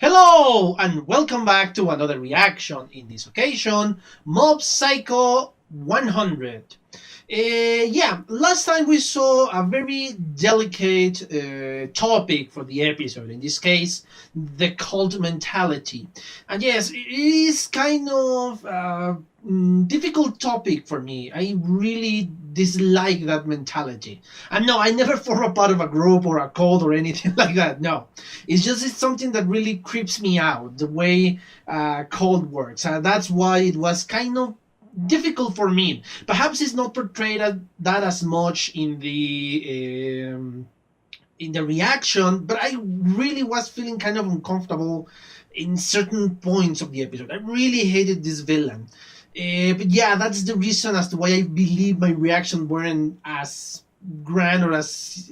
Hello and welcome back to another reaction. In this occasion, Mob Psycho 100. Last time we saw a very delicate topic for the episode. In this case, the cult mentality. And yes, it is kind of difficult topic for me. I really dislike that mentality. And no, I never form a part of a group or a cult or anything like that. No, it's something that really creeps me out. The way cult works. That's why it was kind of difficult for me. Perhaps it's not portrayed that as much in the reaction, but I really was feeling kind of uncomfortable in certain points of the episode. I really hated this villain. But yeah, that's the reason as to why I believe my reaction weren't as grand or as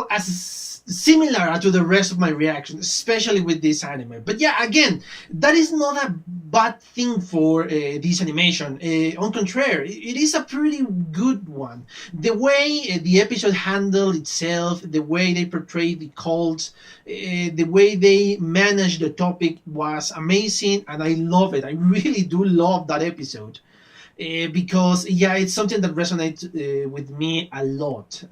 as similar to the rest of my reaction, especially with this anime. But yeah, again, that is not a bad thing for this animation. On contrary, it is a pretty good one. The way the episode handled itself, the way they portrayed the cults, the way they managed the topic was amazing, and I love it. I really do love that episode. Because yeah, it's something that resonates with me a lot.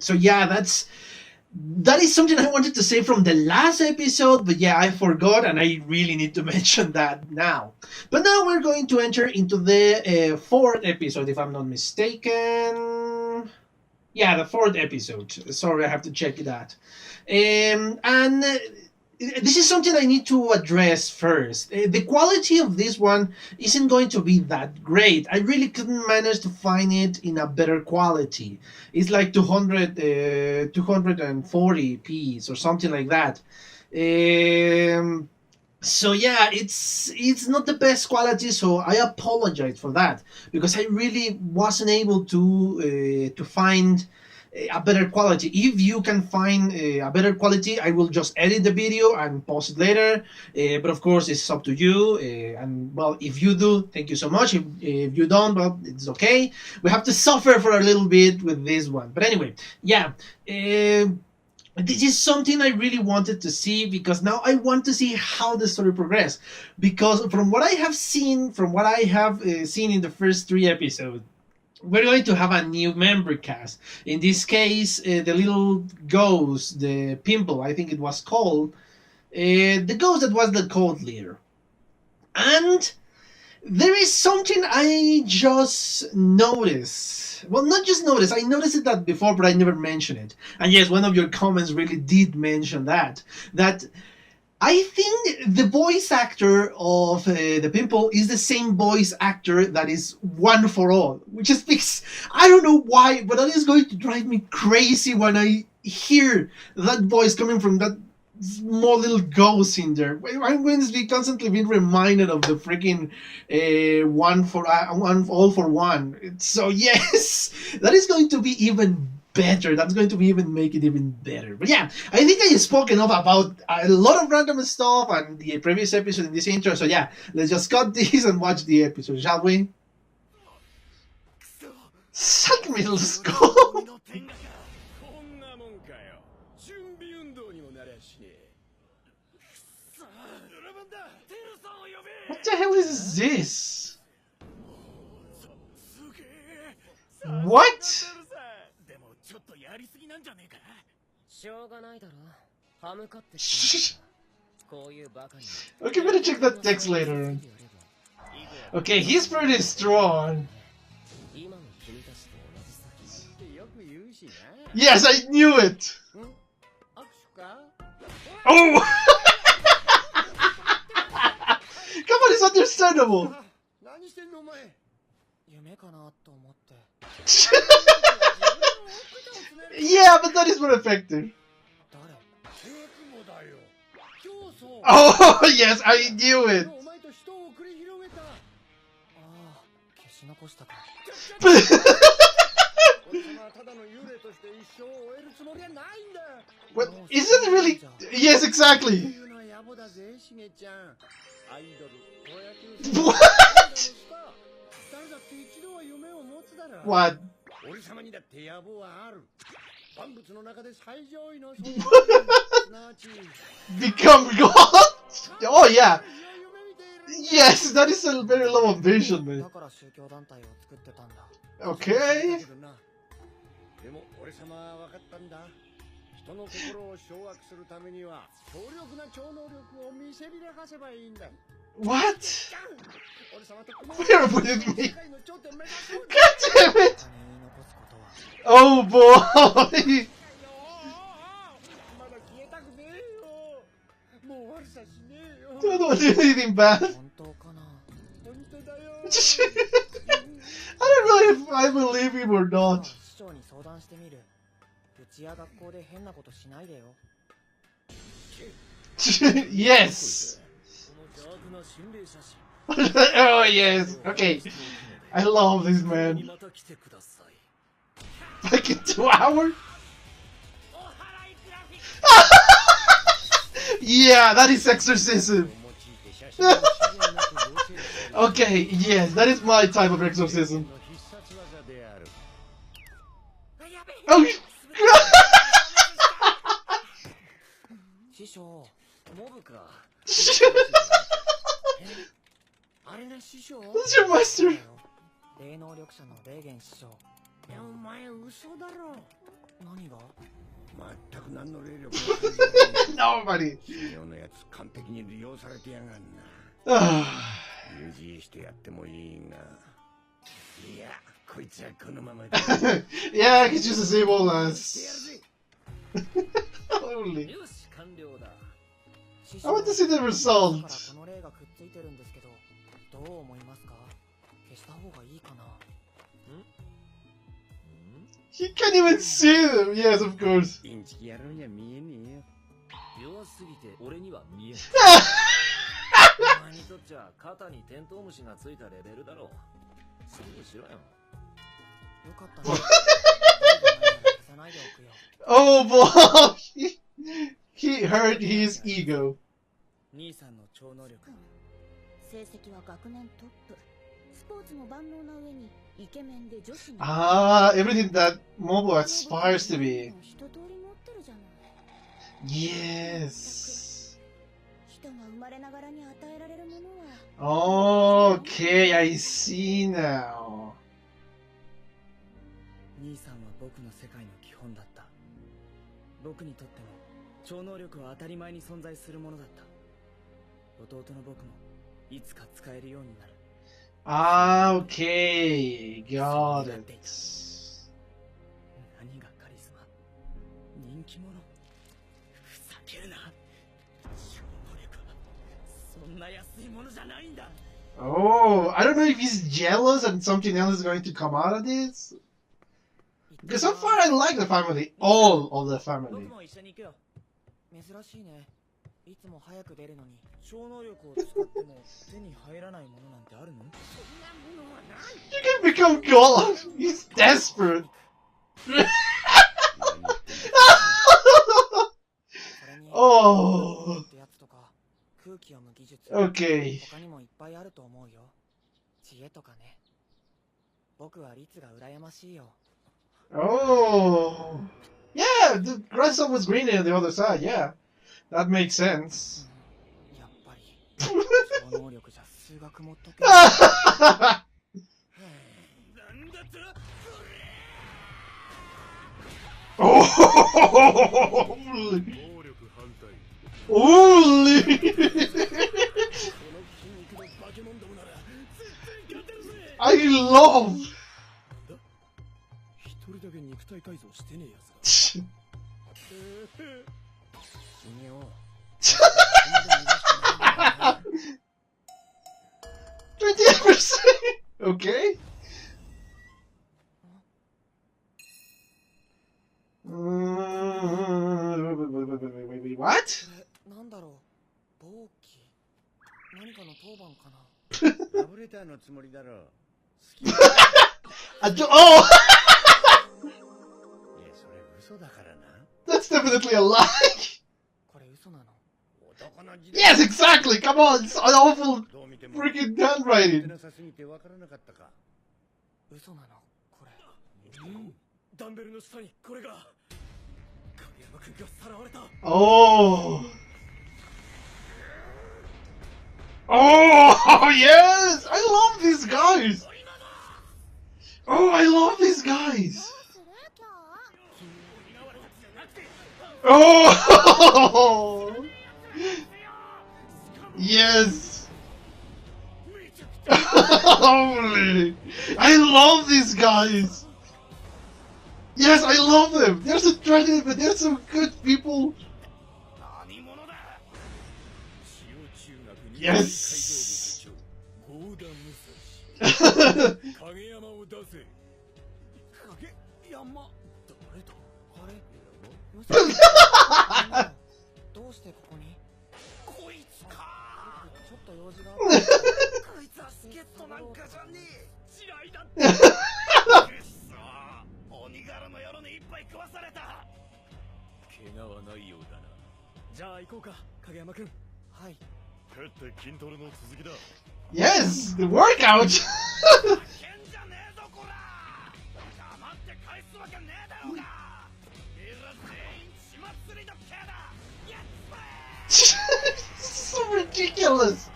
So yeah, that is something I wanted to say from the last episode, but yeah, I forgot, and I really need to mention that now. But now we're going to enter into the fourth episode, if I'm not mistaken. Yeah, the fourth episode. Sorry, I have to check that. And this is something I need to address first. The quality of this one isn't going to be that great. I really couldn't manage to find it in a better quality. It's like 240p or something like that. So yeah, it's not the best quality, so I apologize for that because I really wasn't able to find a better quality. If you can find a better quality, I will just edit the video and post it later. But of course, it's up to you. And well, if you do, thank you so much. If you don't, well, it's okay. We have to suffer for a little bit with this one. But anyway, yeah. This is something I really wanted to see because now I want to see how the story progresses. Because from what I have seen, seen in the first three episodes, we're going to have a new member cast. In this case, the little ghost, the pimple, I think it was called, the ghost that was the cult leader. And there is something I just noticed. Well, not just noticed, I noticed it that before, but I never mentioned it. And yes, one of your comments really did mention that. That I think the voice actor of the pimple is the same voice actor that is One for All, which speaks. I don't know why, but that is going to drive me crazy when I hear that voice coming from that small little ghost in there. I'm going to be constantly being reminded of the freaking one all for one. So yes, that is going to be even better. That's going to be even make it even better. But yeah, I think I spoke enough about a lot of random stuff and the previous episode in this intro. So yeah, let's just cut this and watch the episode, shall we? Suck middle school. What the hell is this? What? Okay, better check that text later. Okay, he's pretty strong. Yes, I knew it. Oh! Come on, it's understandable. Yeah, but that is more effective. Oh, yes, I knew it. What? Is it really? Yes, exactly. What? What? Become God? Oh yeah. Yes, that is a very low ambition, man. Okay. でも俺様は分かったんだ。人の心を掌握するためには強力な超能力を見せびらかせばいいんだ。What? Where with me? God damn it! Oh boy! まだ消えたくねえよ。もう悪さしねえよ。 Don't want to do anything bad. 本当かな。本当だよ。I don't know if I believe him or not. 市長に相談してみる。うちや学校で変なことしないでよ。Yes! Oh yes! Okay. I love this man. Like in 2 hours? Yeah, that is exorcism. Okay, yes, that is my type of exorcism. Oh, 師匠、モブか。あれな師匠。 who's your master? 霊能力者のレーゲン師匠。いやお前嘘だろ。何が？全く何の霊力も Nobody. 世のやつ完璧に利用されてやがんな。 Ah, 友人してやってもいいが。いや、こいつはこのままで。 yeah, he's just as evil as. Holy. よし、完了だ。 I want to see the だから result. この霊がくっついてるんですけど、どう思いますか？消した方がいいかな。 He can't even see them. Yes, of course. インチキ野郎には見えねえよ。弱すぎて俺には見えない。お前にとっちゃ肩にテントウムシがついたレベルだろう。すぐしろよ。よかったね。消さないでおくよ。 Oh boy. He hurt his ego. 兄さんの超能力。成績は学年トップ。スポーツも万能な上にイケメンで女子に。 Ah, everything that Mobo aspires to be. 一通り持ってるじゃない。 Yes. 人が生まれながらに与えられるものは。 Okay, I see now. 兄さんは僕の世界の基本だった。僕にとっても超能力は当たり前に存在するものだった。弟の僕もいつか使えるようになる。 Ah, okay. Got it. 何がカリスマ？人気者？ふざけるな。超能力はそんな安いものじゃないんだ。 Oh, I don't know if he's jealous and something else is going to come out of this. Because so far I like the family. All of the 僕 family. も一緒に行くよ。珍しいね。いつも早く出るのに超能力を使っても手に入らないものなんてあるの？ You can become God. He's desperate. それに Oh. ってやつとか空気読む技術 Okay. 他にもいっぱいあると思うよ。知恵とかね。僕は律が羨ましいよ。 Oh. Yeah, the grandson was green on the other side. Yeah. That makes sense. やっぱり超能力じゃ数学も解けない。 Oh. Holy. この筋肉の化け物どもなら全然勝てるぜ。 I love. 一人だけ肉体改造してねえやつが。死ねよ。 28%. Okay. Wait, what? これなんだろう。暴気。何かの当番かな。ラブレターのつもりだろう。好き。いや、 Oh, それ嘘だからな。 that's definitely a lie. これ嘘なの？男の時代。 Yes, exactly. Come on, it's an awful どう見ても freaking 出 handwriting. なさすぎてわからなかったか。嘘なの？これ。ダンベルの下にこれが。Oh. Oh, yes! I love these guys! Oh, I love these guys! Oh! Yes! Holy! I love these guys! Yes, I love them! They're so tragic, but they're so good people! Yes! 影山を出せ。影山誰だあれどうしてここにこいつかちょっと用事があってこいつは助っ人なんかじゃねえ地雷だってくっそ鬼柄の野郎にいっぱい食わされた怪我はないようだなじゃあ行こうか影山くんはい帰って筋トレの続きだ Yes, the workout! けんじゃねえぞこら黙って返すわけねえだろうがエラ全員血祭りの刑だやっつれ So ridiculous!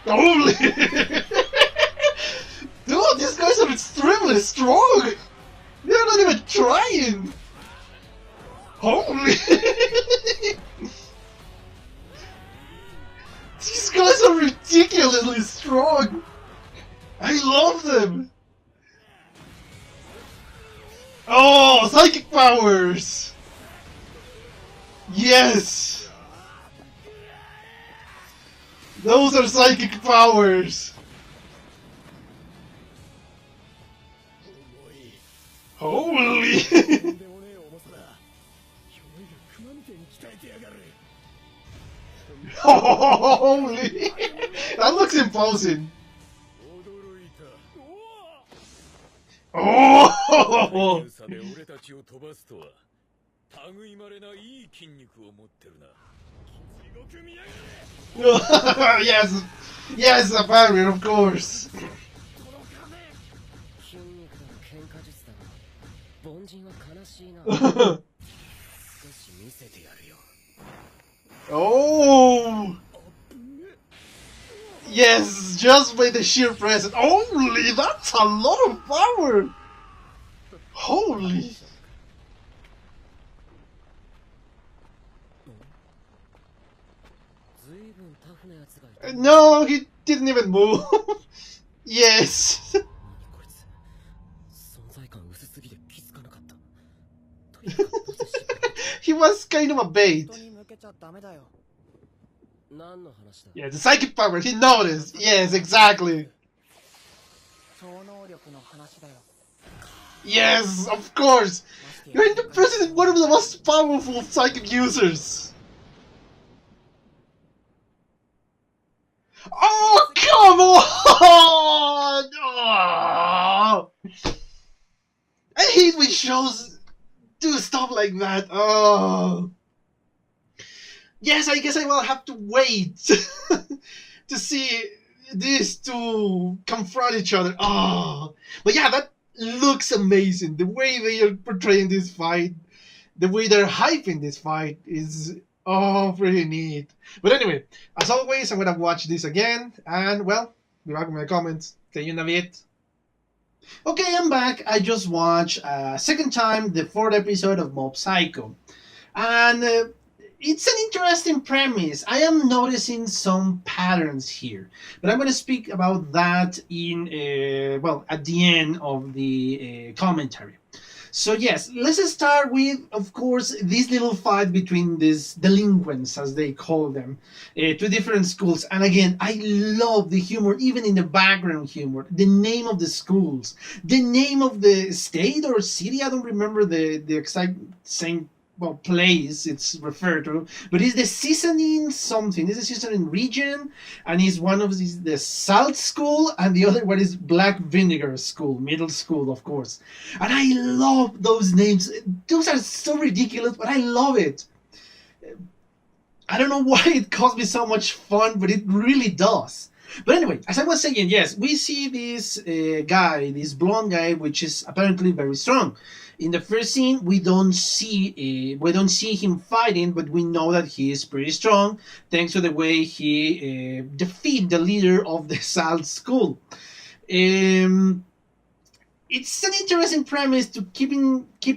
Holy! Dude, these guys are extremely strong! They're not even trying! Holy! These guys are ridiculously strong! I love them! Oh, psychic powers! Yes! Those are psychic powers! Holy! とんでもねえ重さだひょいが熊みてえに鍛えてやがる Holy! That looks imposing! 驚いたお Oh! おさで俺たちを飛ばすとは類まれないい筋肉を持ってるな地獄見やがれ Yes! Yes, a barrier, of course! 届かね筋肉だの喧嘩術だの凡人は悲しいな少し見せてやるよ Oh! Yes, just by the sheer presence. Holy, that's a lot of power! Holy! ずいぶんタフなやつがいた No, he didn't even move. Yes. 何こいつ存在感薄すぎて気づかなかったとにかく無視し He was kind of a bait. 人に向けちゃダメだよ何の話だ Yeah, the psychic power, he noticed. Yes, exactly. 超能力の話だよ Yes, of course. You're the president, one of the most powerful psychic users. Oh, come on! Oh. I hate when shows do stuff like that. Oh. Yes, I guess I will have to wait to see these two confront each other. Oh. But yeah, that looks amazing. The way they are portraying this fight, the way they're hyping this fight is pretty neat. But anyway, as always, I'm gonna watch this again, and well, be back with my comments. See you in a bit. Okay, I'm back. I just watched second time the fourth episode of Mob Psycho, and it's an interesting premise. I am noticing some patterns here, but I'm going to speak about that in at the end of the commentary. So yes, let's start with, of course, this little fight between these delinquents, as they call them, two different schools. And again, I love the humor, even in the background humor. The name of the schools, the name of the state or city, I don't remember the exact same place it's referred to, but it's the seasoning something. It's the seasoning region, and it's one of these, the salt school, and the other one is black vinegar school, middle school, of course. And I love those names. Those are so ridiculous, but I love it. I don't know why it caused me so much fun, but it really does. But anyway, as I was saying, yes, we see this guy, this blonde guy, which is apparently very strong. In the first scene, we don't see him fighting, but we know that he is pretty strong thanks to the way he defeat the leader of the Salt School. Um, it's an interesting premise to keep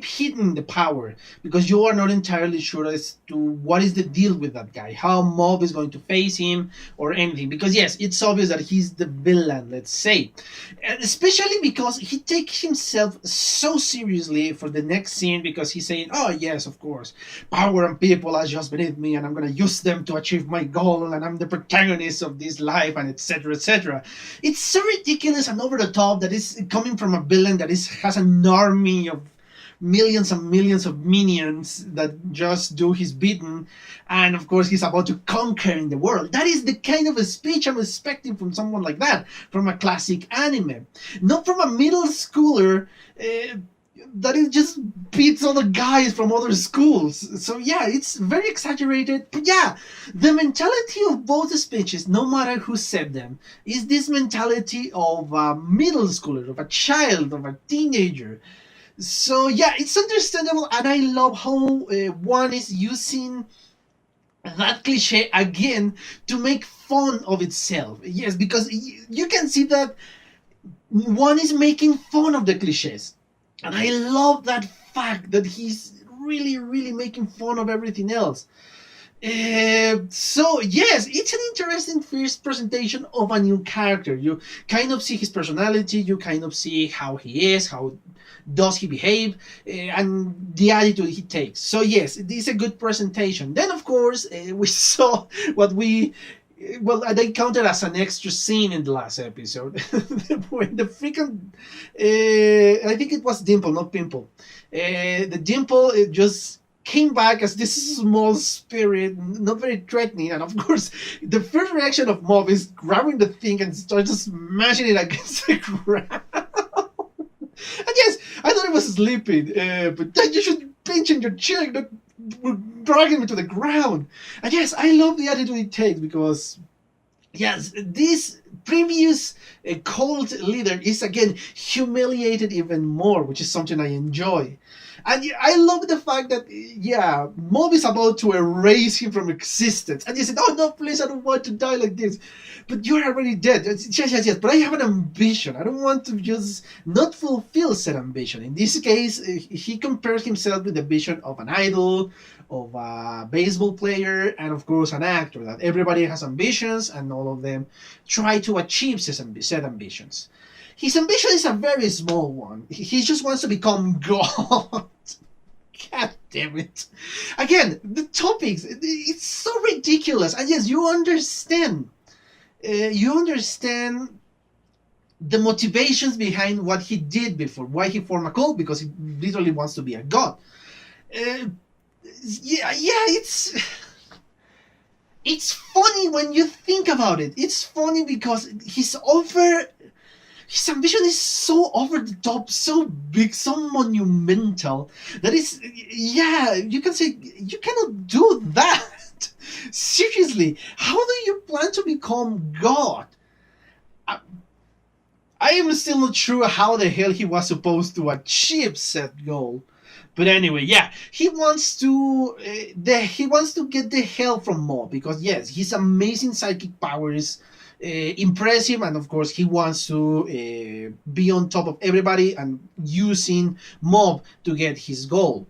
hitting the power because you are not entirely sure as to what is the deal with that guy, how Mob is going to face him or anything. Because yes, it's obvious that he's the villain, let's say, and especially because he takes himself so seriously for the next scene because he's saying, "Oh yes, of course, power and people are just beneath me, and I'm gonna use them to achieve my goal, and I'm the protagonist of this life, and etc. etc." It's so ridiculous and over the top that is coming from a villain that has an army of millions and millions of minions that just do his bidding, and of course he's about to conquer in the world. That is the kind of a speech I'm expecting from someone like that, from a classic anime, not from a middle schooler that it just beats other guys from other schools. So yeah, it's very exaggerated, but yeah, the mentality of both speeches, no matter who said them, is this mentality of a middle schooler, of a child, of a teenager. So yeah, it's understandable, and I love how one is using that cliche again to make fun of itself. Yes, because you can see that one is making fun of the cliches, and I love that fact that he's really, really making fun of everything else. So yes, it's an interesting first presentation of a new character. You kind of see his personality, you kind of see how he is, how does he behave, and the attitude he takes. So yes, this is a good presentation. Then of course we saw what we they counted as an extra scene in the last episode when the freaking I think it was Dimple, not Pimple. The Dimple it just came back as this small spirit, not very threatening, and of course the first reaction of Mob is grabbing the thing and starts smashing it against the ground. And yes, I thought it was sleeping, but then you should pinch in your chin, not dragging me to the ground. And yes, I love the attitude it takes because, yes, this previous cult leader is again humiliated even more, which is something I enjoy. And I love the fact that, yeah, Mob is about to erase him from existence. And he said, "Oh no, please, I don't want to die like this." But you're already dead. Yes, but I have an ambition. I don't want to just not fulfill said ambition. In this case, he compares himself with the vision of an idol, of a baseball player, and of course an actor. That everybody has ambitions, and all of them try to achieve said ambitions. His ambition is a very small one. He just wants to become God. God damn it. Again, the topics, it's so ridiculous. And yes, you understand. You understand the motivations behind what he did before. Why he formed a cult, because he literally wants to be a god. It's funny when you think about it. It's funny because his ambition is so over the top, so big, so monumental that is, yeah, you can say you cannot do that. Seriously, how do you plan to become God? I am still not sure how the hell he was supposed to achieve said goal. But anyway, yeah, he wants to get the help from Mob because yes, his amazing psychic powers impress him, and of course he wants to be on top of everybody and using Mob to get his goal.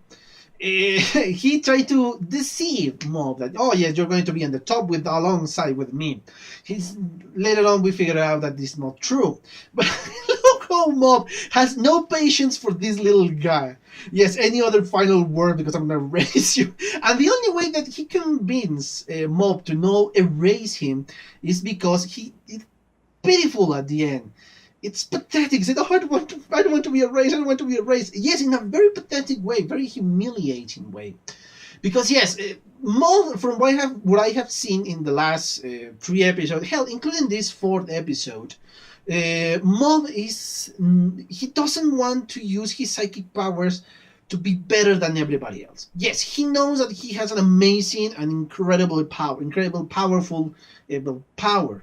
He tried to deceive Mob that, "Oh yes, you're going to be on the top alongside with me." Later on we figured out that this is not true. But look how Mob has no patience for this little guy. Yes, any other final word, because I'm gonna erase you. And the only way that he convinced Mob to not erase him is because it's pitiful at the end. It's pathetic. He said, "Oh, I don't want to be erased. I don't want to be erased." Yes, in a very pathetic way, very humiliating way. Because yes, Mob, from what I have seen in the last 3 episodes, hell, including this 4th episode, Mob he doesn't want to use his psychic powers to be better than everybody else. Yes, he knows that he has an amazing and incredible powerful power.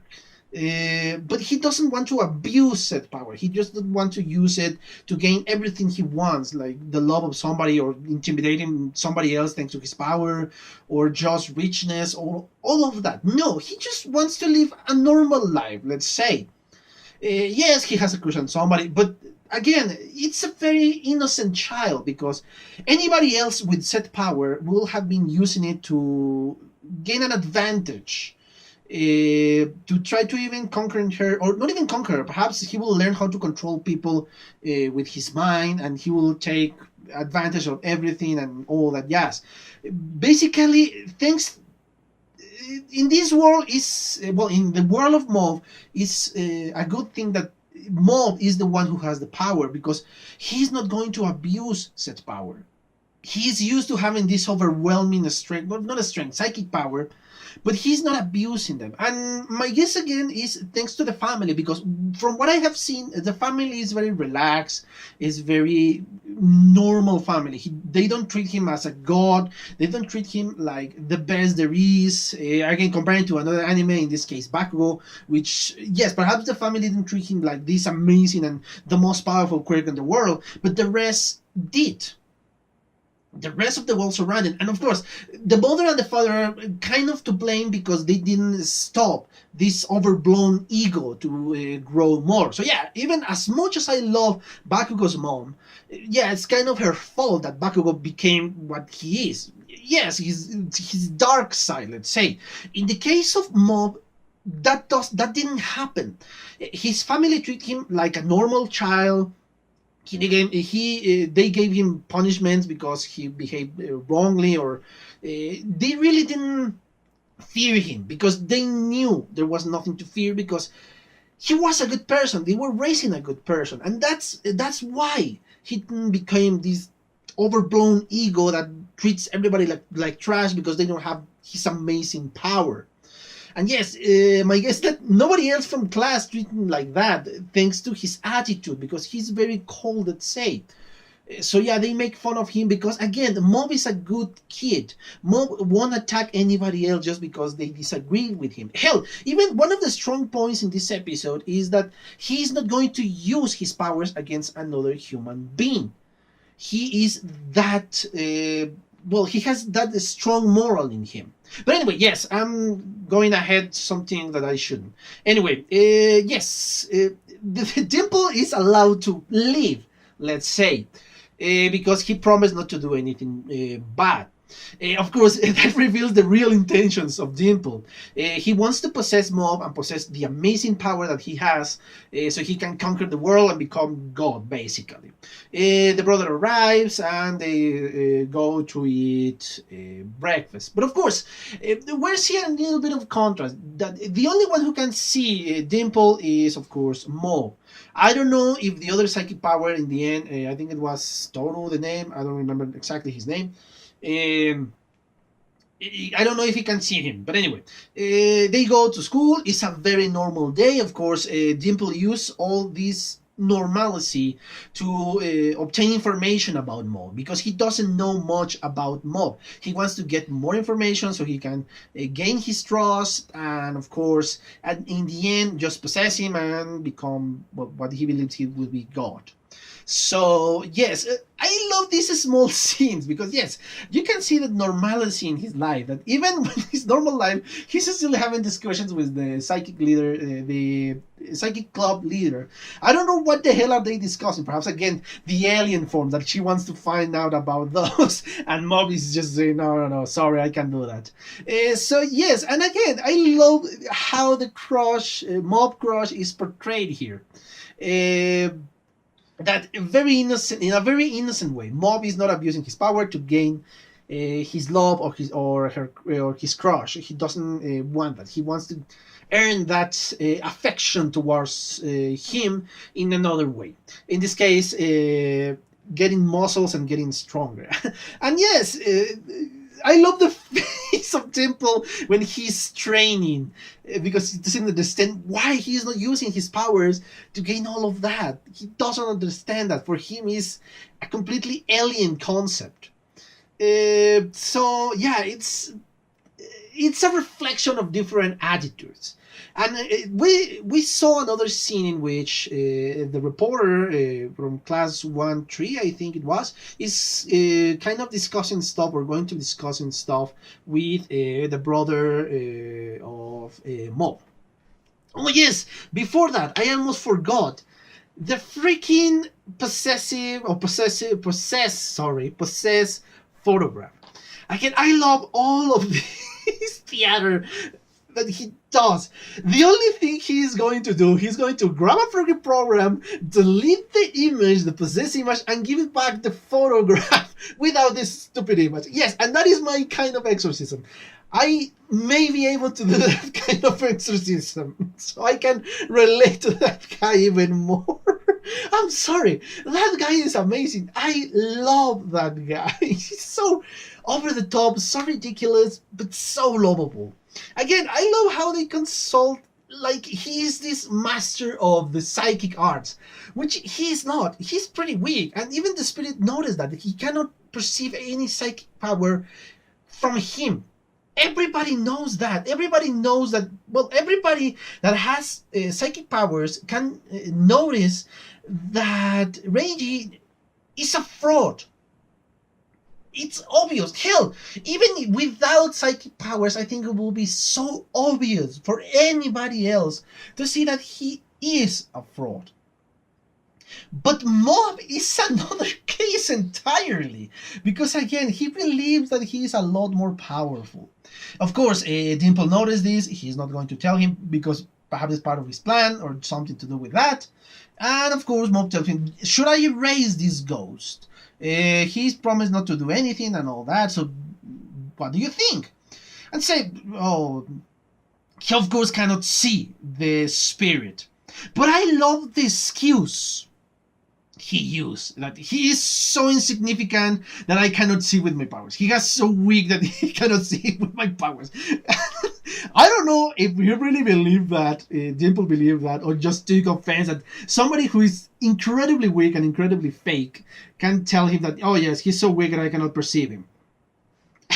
but he doesn't want to abuse said power. He just doesn't want to use it to gain everything he wants, like the love of somebody or intimidating somebody else thanks to his power, or just richness, or all of that. No, he just wants to live a normal life, let's say. Yes, he has a crush on somebody, but again, it's a very innocent child, because anybody else with said power will have been using it to gain an advantage, to try to even conquer her, or not even conquer her. Perhaps he will learn how to control people with his mind, and he will take advantage of everything and all that. Yes, basically, things in this world is well, in the world of Mob, is a good thing that Mob is the one who has the power, because he's not going to abuse said power. He's used to having this overwhelming strength, not a strength, psychic power, but he's not abusing them. And my guess again is thanks to the family, because from what I have seen, the family is very relaxed, is very normal family. They don't treat him as a god. They don't treat him like the best there is. Again, comparing to another anime, in this case Bakugo, which, yes, perhaps the family didn't treat him like this amazing and the most powerful quirk in the world, but the rest did. The rest of the world surrounded, and of course the mother and the father are kind of to blame, because they didn't stop this overblown ego to grow more. So yeah, even as much as I love Bakugo's mom, yeah, it's kind of her fault that Bakugo became what he is. Yes, his dark side, let's say. In the case of Mob, that didn't happen. His family treat him like a normal child. They gave him punishments because he behaved wrongly, or they really didn't fear him, because they knew there was nothing to fear, because he was a good person. They were raising a good person, and that's why he became this overblown ego that treats everybody like trash, because they don't have his amazing power. And yes, my guess that nobody else from class treated him like that, thanks to his attitude, because he's very cold, let's say. So yeah, they make fun of him because, again, Mob is a good kid. Mob won't attack anybody else just because they disagree with him. Hell, even one of the strong points in this episode is that he's not going to use his powers against another human being. He is that... he has that strong moral in him. But anyway, yes, I'm going ahead something that I shouldn't. Anyway, yes, the Dimple is allowed to live, let's say, because he promised not to do anything bad. Of course, that reveals the real intentions of Dimple. He wants to possess Mob and possess the amazing power that he has, so he can conquer the world and become God, basically. The brother arrives and they go to eat breakfast. But of course, we're seeing a little bit of contrast. That the only one who can see Dimple is, of course, Mob. I don't know if the other psychic power in the end, I think it was Toru, the name, I don't remember exactly his name. I don't know if he can see him, but anyway, they go to school. It's a very normal day. Of course, Dimple uses all this normalcy to obtain information about Mob, because he doesn't know much about Mob. He wants to get more information so he can gain his trust, and of course, and in the end, just possess him and become what he believes he will be, God. So yes, I love these small scenes, because yes, you can see the normalcy in his life, that even in his normal life, he's still having discussions with the psychic leader, the psychic club leader. I don't know what the hell are they discussing. Perhaps again the alien form that she wants to find out about those, and Mob is just saying no, sorry, I can't do that. So yes, and again, I love how the crush, Mob crush, is portrayed here. That very innocent, in a very innocent way. Mob is not abusing his power to gain his love or his crush. He doesn't want that. He wants to earn that affection towards him in another way. In this case, getting muscles and getting stronger. And yes, I love the face of Dimple when he's training, because he doesn't understand why he is not using his powers to gain all of that. He doesn't understand that. For him, it's a completely alien concept. So yeah, it's it's a reflection of different attitudes. And we saw another scene in which the reporter from class 1-3, I think it was, is kind of discussing stuff, or going to discussing stuff with the brother of Mob. Oh yes, before that, I almost forgot. The freaking possess photograph. Again, I love all of this theater that he does. The only thing he's going to do, he's going to grab a freaking program, delete the image, the possessed image, and give it back the photograph without this stupid image. Yes, and that is my kind of exorcism. I may be able to do that kind of exorcism, so I can relate to that guy even more. I'm sorry, that guy is amazing. I love that guy. He's so over the top, so ridiculous, but so lovable. Again, I love how they consult, like he is this master of the psychic arts, which he is not. He's pretty weak, and even the spirit noticed that he cannot perceive any psychic power from him. Everybody knows that. Everybody knows that. Well, everybody that has psychic powers can notice that Reiji is a fraud. It's obvious. Hell, even without psychic powers, I think it will be so obvious for anybody else to see that he is a fraud. But Mob is another case entirely, because again, he believes that he is a lot more powerful. Of course, Dimple noticed this. He's not going to tell him because perhaps it's part of his plan or something to do with that. And of course, Mob tells him, should I erase this ghost? He's promised not to do anything and all that, so what do you think? And say, oh, he of course cannot see the spirit. But I love the excuse he used, that he is so insignificant that I cannot see with my powers. He is so weak that he cannot see with my powers. I don't know if you really believe that, Dimple believed that, or just took offense that somebody who is incredibly weak and incredibly fake can tell him that, oh yes, he's so weak that I cannot perceive him.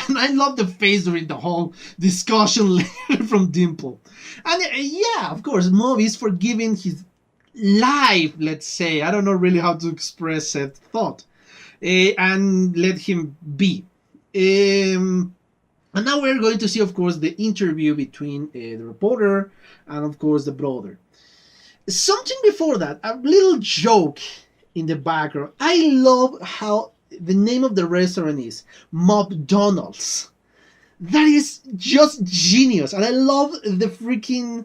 And I love the face during the whole discussion from Dimple. And yeah, of course, Mob is forgiving his life, let's say. I don't know really how to express that thought. And let him be. And now we're going to see, of course, the interview between the reporter and, of course, the brother. Something before that, a little joke in the background. I love how the name of the restaurant is McDonald's. That is just genius. And I love the freaking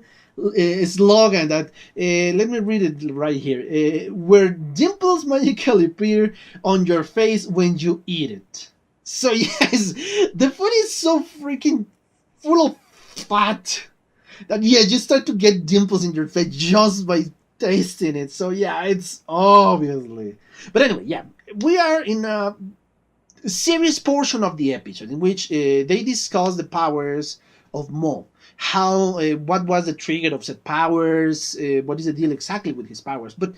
slogan that, let me read it right here, where dimples magically appear on your face when you eat it. So yes, the food is so freaking full of fat that yeah, you start to get dimples in your face just by tasting it. So yeah, it's obviously. But anyway, yeah, we are in a serious portion of the episode in which they discuss the powers of Mo. How, what was the trigger of said powers, what is the deal exactly with his powers. But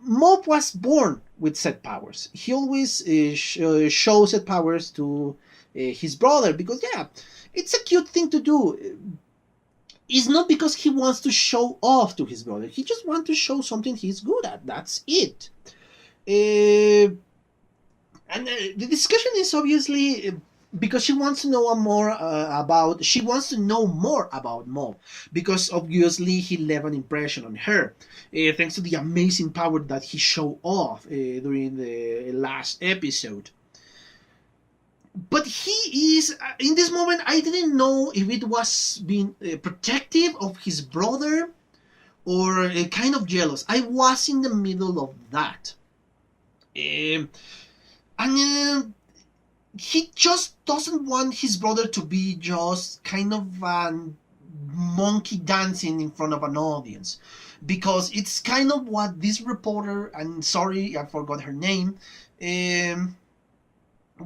Mob was born with said powers. He always shows said powers to his brother because, yeah, it's a cute thing to do. It's not because he wants to show off to his brother. He just wants to show something he's good at. That's it. And the discussion is obviously because she wants to know more about. She wants to know more about Mob because obviously he left an impression on her, thanks to the amazing power that he showed off during the last episode. But he is in this moment. I didn't know if it was being protective of his brother or kind of jealous. I was in the middle of that. And he just doesn't want his brother to be just kind of a monkey dancing in front of an audience, because it's kind of what this reporter, and sorry I forgot her name,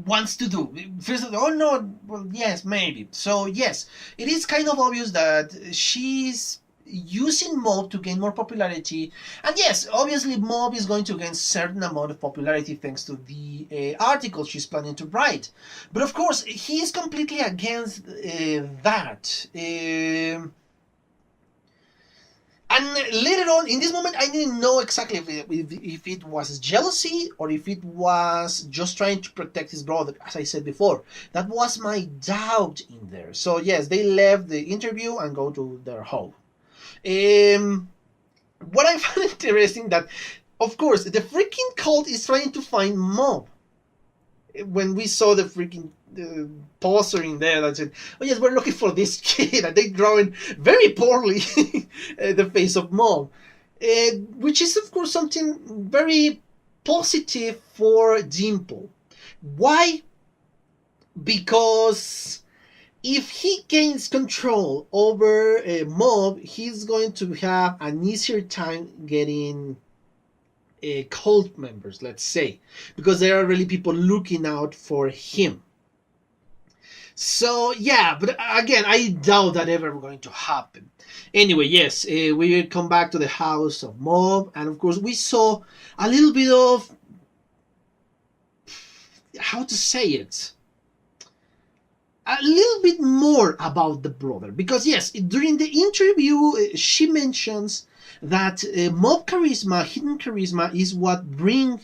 wants to do. First, oh no, well yes, maybe. So yes, it is kind of obvious that she's using Mob to gain more popularity. And yes, obviously Mob is going to gain certain amount of popularity thanks to the article she's planning to write. But of course, he is completely against that. And later on, in this moment, I didn't know exactly if it was jealousy or if it was just trying to protect his brother, as I said before. That was my doubt in there. So yes, they left the interview and go to their home. What I find interesting that, of course, the freaking cult is trying to find Mob. When we saw the freaking poster in there that said, "Oh yes, we're looking for this kid," and they drawing very poorly the face of Mob, which is of course something very positive for Dimple. Why? Because if he gains control over Mob, he's going to have an easier time getting cult members, let's say, because there are really people looking out for him. So yeah, but again, I doubt that ever going to happen. Anyway, yes, we come back to the house of Mob, and of course we saw a little bit of, how to say it, a little bit more about the brother, because yes, during the interview she mentions that Mob charisma, hidden charisma, is what bring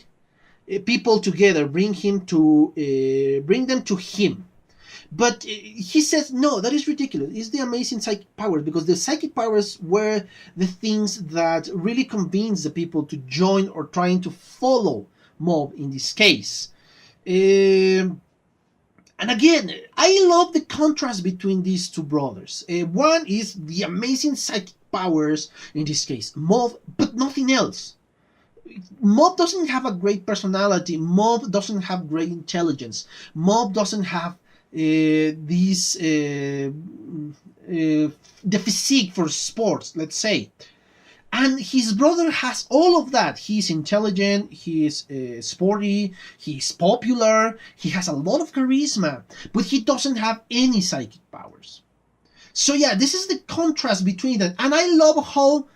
people together, bring them to him. But he says, no, that is ridiculous. It's the amazing psychic powers, because the psychic powers were the things that really convinced the people to join or trying to follow Mob in this case. And again, I love the contrast between these two brothers. One is the amazing psychic powers, in this case, Mob, but nothing else. Mob doesn't have a great personality. Mob doesn't have great intelligence. Mob doesn't have the physique for sports, let's say. And his brother has all of that. He's intelligent, he's sporty, he's popular, he has a lot of charisma, but he doesn't have any psychic powers. So yeah, this is the contrast between them. And I love how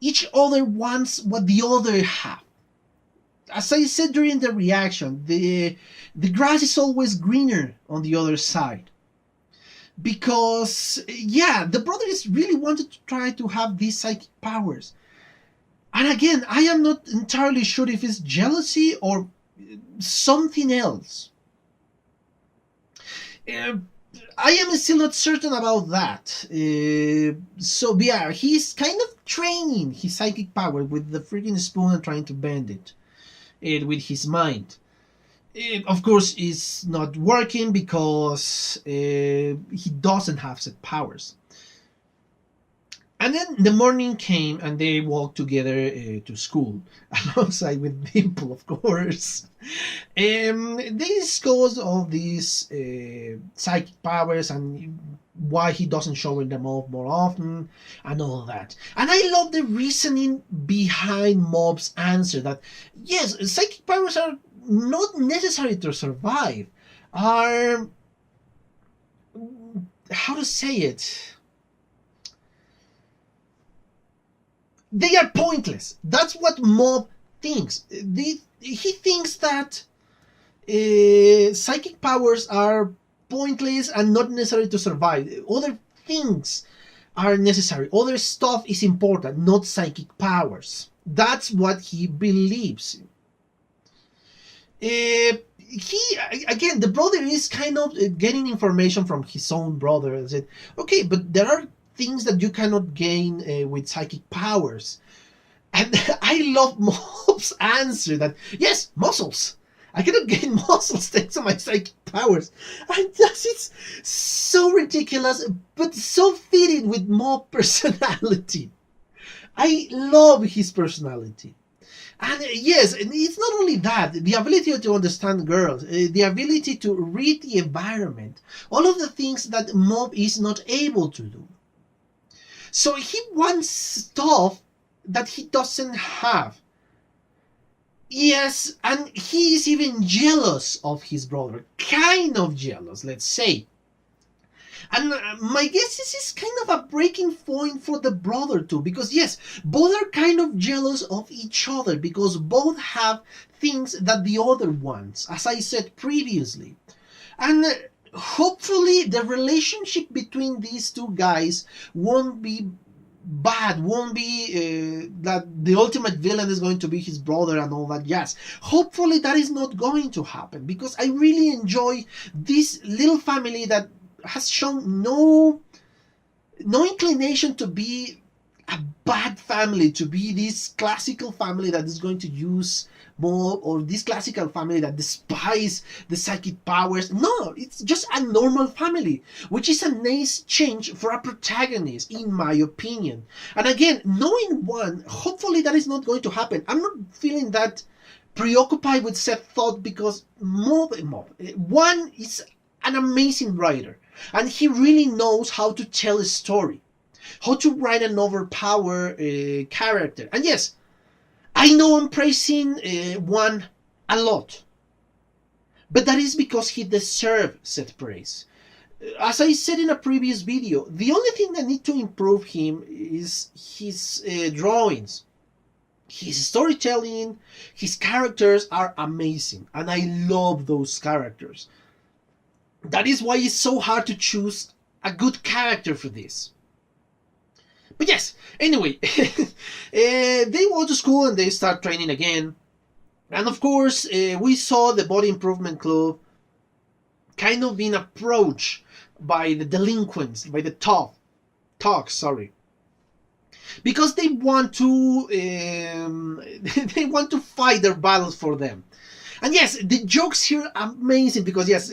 each other wants what the other have. As I said during the reaction, the grass is always greener on the other side. Because, yeah, the brother is really wanted to try to have these psychic powers. And again, I am not entirely sure if it's jealousy or something else. I am still not certain about that. So yeah, he's kind of training his psychic power with the freaking spoon and trying to bend it with his mind. Of course, it's not working because he doesn't have set powers. And then the morning came and they walked together to school, alongside with Dimple, of course. They discussed all these psychic powers and why he doesn't show them off more often and all that. And I love the reasoning behind Mob's answer that, yes, psychic powers are not necessary to survive, are, how to say it, they are pointless. That's what Mob thinks. He thinks that psychic powers are pointless and not necessary to survive. Other things are necessary. Other stuff is important, not psychic powers. That's what he believes. Again, the brother is kind of getting information from his own brother and said, okay, but there are things that you cannot gain with psychic powers. And I love Mob's answer that, yes, muscles. I cannot gain muscles thanks to my psychic powers. And it's so ridiculous, but so fitting with Mob's personality. I love his personality. And yes, it's not only that, the ability to understand girls, the ability to read the environment, all of the things that Mob is not able to do. So he wants stuff that he doesn't have. Yes, and he is even jealous of his brother. Kind of jealous, let's say. And my guess this is kind of a breaking point for the brother too, because yes, both are kind of jealous of each other because both have things that the other wants, as I said previously. And hopefully the relationship between these two guys won't be bad, won't be that the ultimate villain is going to be his brother and all that. Yes, hopefully that is not going to happen, because I really enjoy this little family that has shown no inclination to be a bad family, to be this classical family that is going to use more, or this classical family that despise the psychic powers. No, it's just a normal family, which is a nice change for a protagonist, in my opinion. And again, knowing one, hopefully that is not going to happen. I'm not feeling that preoccupied with said thought, because one is an amazing writer, and he really knows how to tell a story, how to write an overpowered character. And yes, I know I'm praising one a lot, but that is because he deserves said praise. As I said in a previous video, the only thing that needs to improve him is his drawings. His storytelling, his characters are amazing, and I love those characters. That is why it's so hard to choose a good character for this. But yes, anyway, they go to school and they start training again. And of course, we saw the Body Improvement Club kind of being approached by the delinquents, by the talks, sorry. Because they want to fight their battles for them. And yes, the jokes here are amazing, because yes,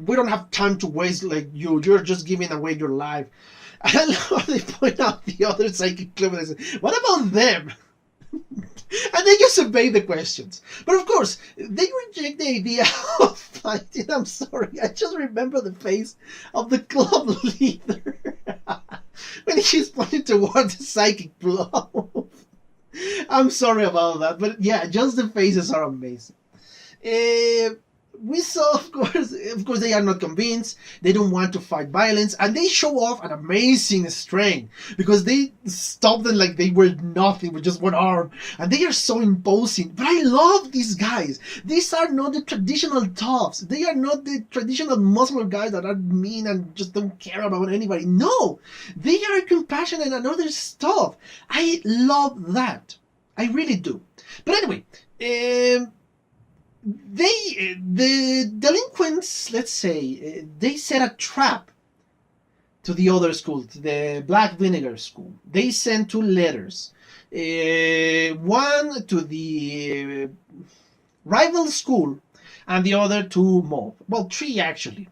we don't have time to waste, like you're just giving away your life. I love how they point out the other psychic club and they say, what about them? And they just obey the questions. But of course, they reject the idea of fighting. I'm sorry, I just remember the face of the club leader when he's pointing towards the psychic club. I'm sorry about that, but yeah, just the faces are amazing. We saw, of course, they are not convinced. They don't want to fight violence, and they show off an amazing strength, because they stop them like they were nothing with just one arm, and they are so imposing. But I love these guys. These are not the traditional toughs. They are not the traditional muscular guys that are mean and just don't care about anybody. No, they are compassionate and other stuff. I love that. I really do. But anyway, the delinquents, let's say, they set a trap to the other school, to the Black Vinegar school. They sent 2 letters, one to the rival school and the other to Mob. Well, 3 actually.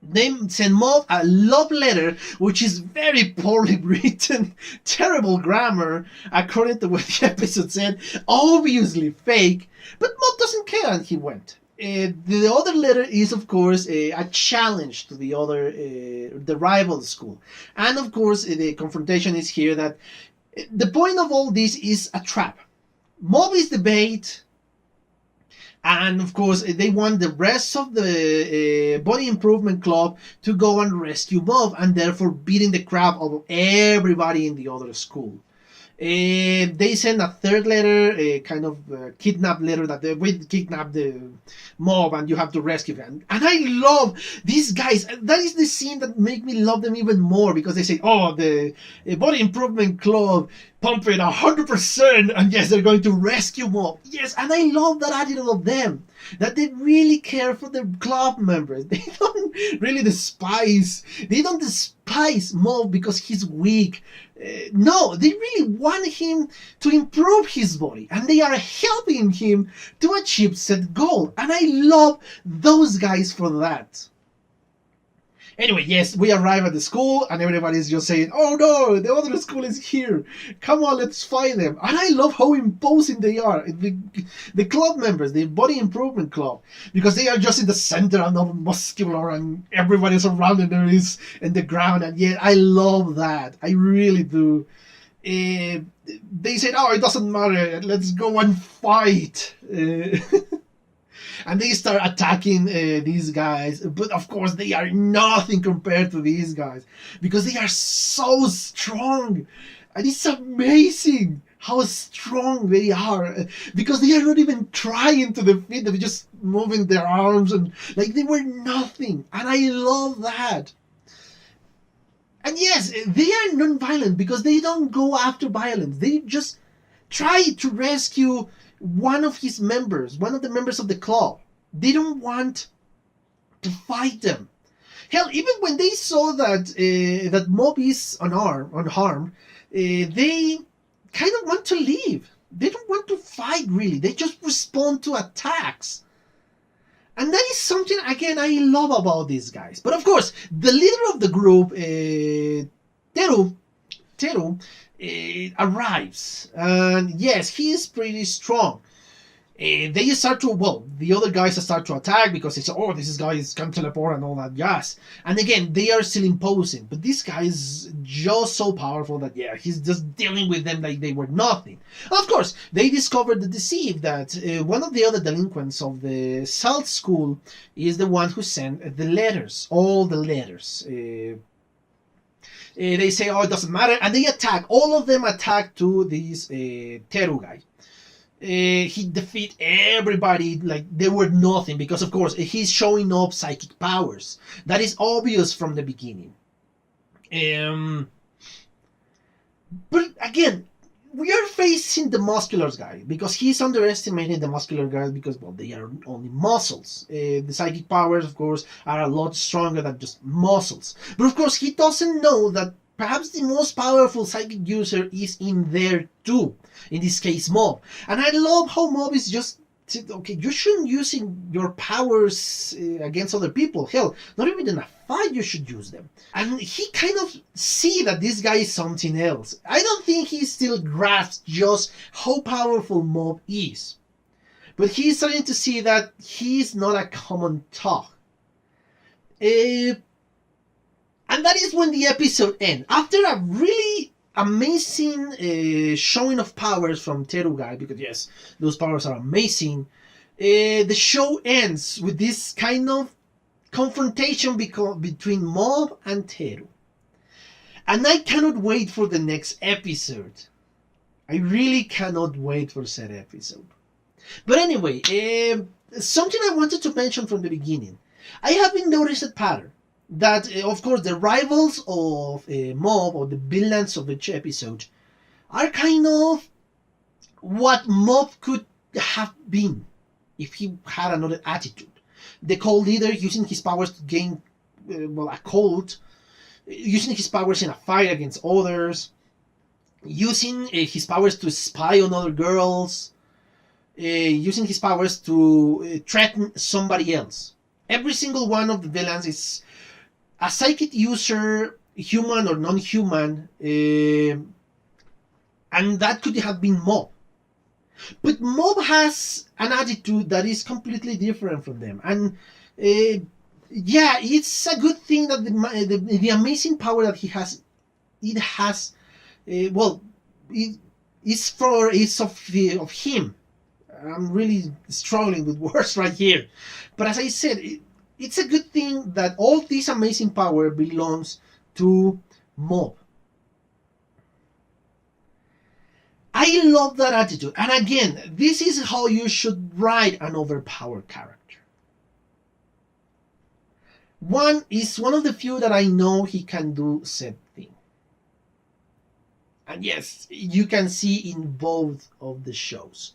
They send Mob a love letter, which is very poorly written, terrible grammar, according to what the episode said, obviously fake, but Mob doesn't care, and he went. The other letter is, of course, a challenge to the other, the rival school. And of course, the confrontation is here that the point of all this is a trap. Mob is the bait, and of course, they want the rest of the Body Improvement Club to go and rescue Mob, and therefore beating the crap out of everybody in the other school. They send a 3rd letter, a kind of kidnap letter that they will kidnap the Mob and you have to rescue them. And I love these guys. That is the scene that make me love them even more, because they say, oh, the Body Improvement Club pumping 100%, and yes, they're going to rescue Mob. Yes, and I love that attitude of them, that they really care for their club members. They don't really despise Mob because he's weak. No, they really want him to improve his body, and they are helping him to achieve said goal. And I love those guys for that. Anyway, yes, we arrive at the school, and everybody's just saying, oh no, the other school is here. Come on, let's fight them. And I love how imposing they are. The club members, the Body Improvement Club, because they are just in the center and all muscular, and everybody surrounding them is in the ground. And yeah, I love that. I really do. They said, oh, it doesn't matter. Let's go and fight. and they start attacking these guys. But of course, they are nothing compared to these guys because they are so strong, and it's amazing how strong they are because they are not even trying to defeat them, just moving their arms and like they were nothing, and I love that. And yes, they are non-violent because they don't go after violence. They just try to rescue one of his members, one of the members of the club. They don't want to fight them. Hell, even when they saw that that Mob is unharmed, they kind of want to leave. They don't want to fight really. They just respond to attacks. And that is something, again, I love about these guys. But of course, the leader of the group, Teru, arrives. And yes, he is pretty strong. They start to, well, the other guys start to attack because they say, oh, this guy can teleport and all that jazz. And again, they are still imposing. But this guy is just so powerful that, yeah, he's just dealing with them like they were nothing. Of course, they discovered the deceive that one of the other delinquents of the South School is the one who sent the letters, all the letters. They say, oh, it doesn't matter. And they attack. All of them attack to this Teru guy. He defeat everybody like they were nothing because of course he's showing off psychic powers. That is obvious from the beginning. But again, we are facing the muscular guy because he's underestimating the muscular guy because, well, they are only muscles. The psychic powers, of course, are a lot stronger than just muscles. But of course, he doesn't know that perhaps the most powerful psychic user is in there too. In this case, Mob. And I love how Mob is just, okay, you shouldn't use your powers against other people. Hell, not even in a fight you should use them. And he kind of see that this guy is something else. I don't think he still grasps just how powerful Mob is. But he's starting to see that he's not a common thug. And that is when the episode ends. After a really amazing showing of powers from Teru guy, because yes, those powers are amazing, the show ends with this kind of confrontation between Mob and Teru. And I cannot wait for the next episode. I really cannot wait for said episode. But anyway, something I wanted to mention from the beginning. I have been noticed a pattern that, of course, the rivals of Mob, or the villains of each episode, are kind of what Mob could have been if he had another attitude. The cult leader using his powers to gain, a cult, using his powers in a fight against others, using his powers to spy on other girls, using his powers to threaten somebody else. Every single one of the villains is a psychic user, human or non-human, and that could have been Mob. But Mob has an attitude that is completely different from them. And yeah, it's a good thing that the amazing power that he has, it has, it's of him. I'm really struggling with words right here. But as I said, it's a good thing that all this amazing power belongs to Mob. I love that attitude. And again, this is how you should write an overpowered character. One is one of the few that I know he can do said thing. And yes, you can see in both of the shows.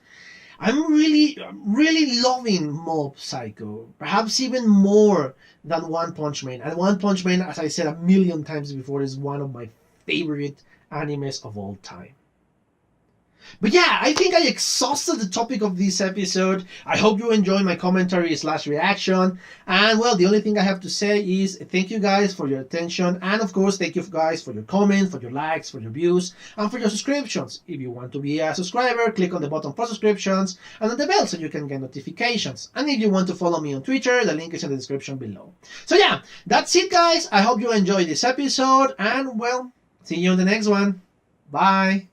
I'm really loving Mob Psycho, perhaps even more than One Punch Man. And One Punch Man, as I said a million times before, is one of my favorite animes of all time. But yeah, I think I exhausted the topic of this episode. I hope you enjoyed my commentary / reaction. And well, the only thing I have to say is thank you guys for your attention. And of course, thank you guys for your comments, for your likes, for your views, and for your subscriptions. If you want to be a subscriber, click on the button for subscriptions and on the bell so you can get notifications. And if you want to follow me on Twitter, the link is in the description below. So yeah, that's it guys. I hope you enjoyed this episode. And well, see you on the next one. Bye.